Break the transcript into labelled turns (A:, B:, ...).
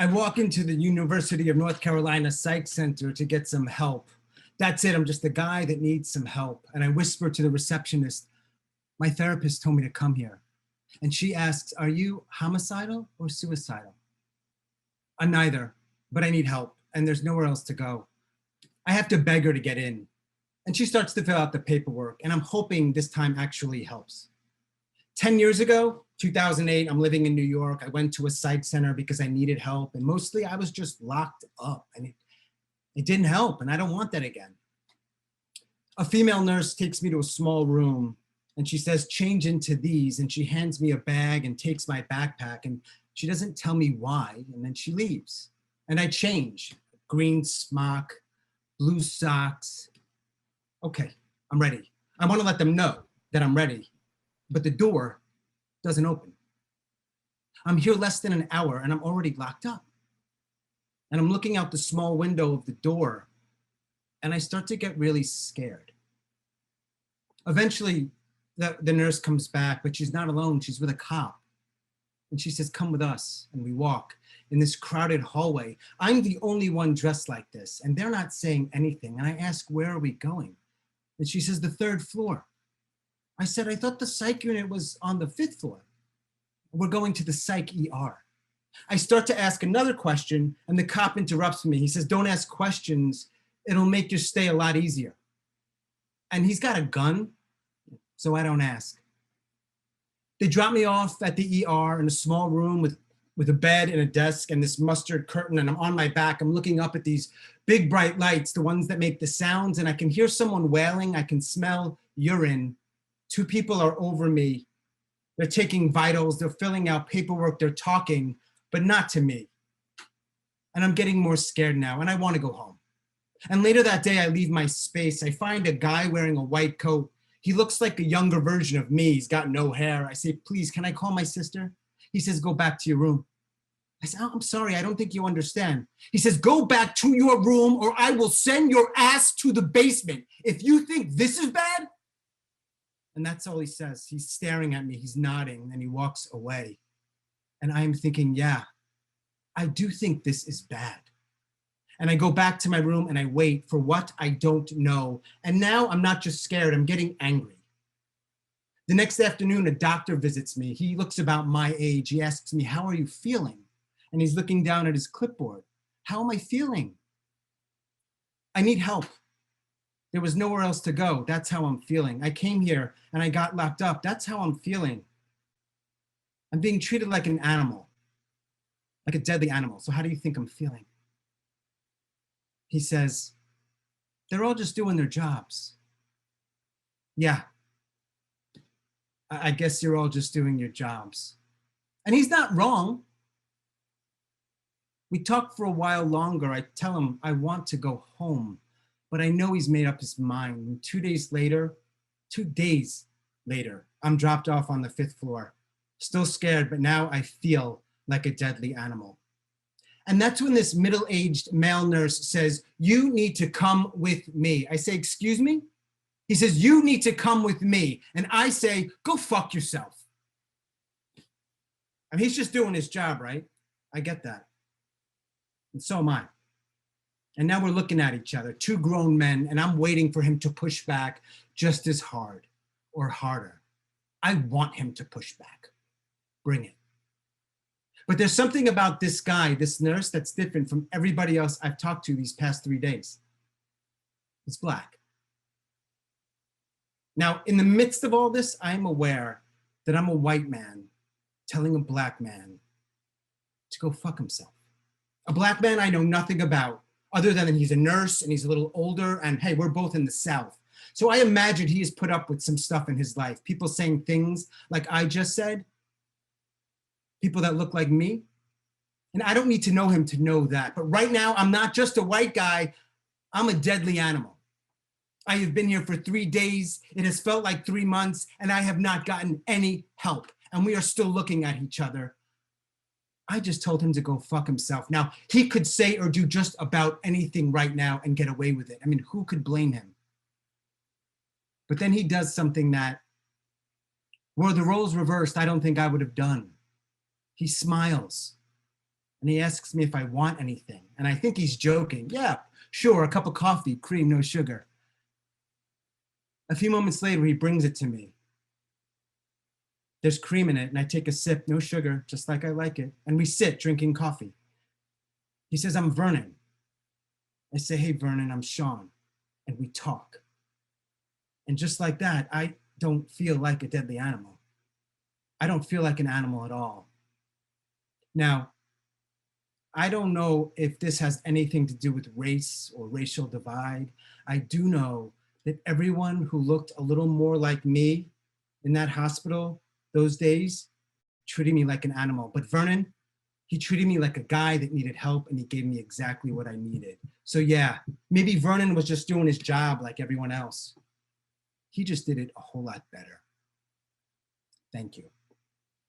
A: I walk into the University of North Carolina Psych Center to get some help. That's it, I'm just the guy that needs some help. And I whisper to the receptionist, my therapist told me to come here. And she asks, are you homicidal or suicidal? I'm neither, but I need help and there's nowhere else to go. I have to beg her to get in. And she starts to fill out the paperwork and I'm hoping this time actually helps. 10 years ago, 2008, I'm living in New York. I went to a psych center because I needed help and mostly I was just locked up and it didn't help and I don't want that again. A female nurse takes me to a small room and she says, change into these, and she hands me a bag and takes my backpack and she doesn't tell me why, and then she leaves. And I change, green smock, blue socks. Okay, I'm ready. I want to let them know that I'm ready, but the door doesn't open. I'm here less than an hour and I'm already locked up. And I'm looking out the small window of the door and I start to get really scared. Eventually, the nurse comes back, but she's not alone, she's with a cop. And she says, come with us. And we walk in this crowded hallway. I'm the only one dressed like this and they're not saying anything. And I ask, where are we going? And she says, the 3rd floor. I said, I thought the psych unit was on the 5th floor. We're going to the psych ER. I start to ask another question and the cop interrupts me. He says, don't ask questions. It'll make your stay a lot easier. And he's got a gun, so I don't ask. They drop me off at the ER in a small room with a bed and a desk and this mustard curtain, and I'm on my back. I'm looking up at these big bright lights, the ones that make the sounds, and I can hear someone wailing. I can smell urine. 2 people are over me. They're taking vitals, they're filling out paperwork, they're talking, but not to me. And I'm getting more scared now and I want to go home. And later that day, I leave my space. I find a guy wearing a white coat. He looks like a younger version of me. He's got no hair. I say, please, can I call my sister? He says, go back to your room. I said, oh, I'm sorry, I don't think you understand. He says, go back to your room or I will send your ass to the basement. If you think this is bad. And that's all he says. He's staring at me, he's nodding, and he walks away. And I'm thinking, yeah, I do think this is bad. And I go back to my room and I wait for what I don't know. And now I'm not just scared, I'm getting angry. The next afternoon, a doctor visits me. He looks about my age. He asks me, how are you feeling? And he's looking down at his clipboard. How am I feeling? I need help. There was nowhere else to go. That's how I'm feeling. I came here and I got locked up. That's how I'm feeling. I'm being treated like an animal, like a deadly animal. So how do you think I'm feeling? He says, they're all just doing their jobs. Yeah, I guess you're all just doing your jobs. And he's not wrong. We talk for a while longer. I tell him I want to go home, but I know he's made up his mind. And 2 days later, I'm dropped off on the 5th floor. Still scared, but now I feel like a deadly animal. And that's when this middle-aged male nurse says, you need to come with me. I say, excuse me? He says, you need to come with me. And I say, go fuck yourself. And he's just doing his job, right? I get that. And so am I. And now we're looking at each other, 2 grown men, and I'm waiting for him to push back just as hard or harder. I want him to push back. Bring it. But there's something about this guy, this nurse, that's different from everybody else I've talked to these past 3 days. He's Black. Now, in the midst of all this, I'm aware that I'm a white man telling a Black man to go fuck himself. A Black man I know nothing about, other than he's a nurse and he's a little older, and hey, we're both in the South. So I imagine he has put up with some stuff in his life. People saying things like I just said, people that look like me. And I don't need to know him to know that. But right now, I'm not just a white guy, I'm a deadly animal. I have been here for 3 days. It has felt like 3 months, and I have not gotten any help. And we are still looking at each other. I just told him to go fuck himself. Now, he could say or do just about anything right now and get away with it. I mean, who could blame him? But then he does something that, were the roles reversed, I don't think I would have done. He smiles. And he asks me if I want anything. And I think he's joking. Yeah, sure, a cup of coffee, cream, no sugar. A few moments later, he brings it to me. There's cream in it, and I take a sip, no sugar, just like I like it. And we sit drinking coffee. He says, I'm Vernon. I say, hey, Vernon, I'm Sean. And we talk. And just like that, I don't feel like a deadly animal. I don't feel like an animal at all. Now, I don't know if this has anything to do with race or racial divide. I do know that everyone who looked a little more like me in that hospital those days treated me like an animal. But Vernon, he treated me like a guy that needed help, and he gave me exactly what I needed. So yeah, maybe Vernon was just doing his job like everyone else. He just did it a whole lot better. Thank you.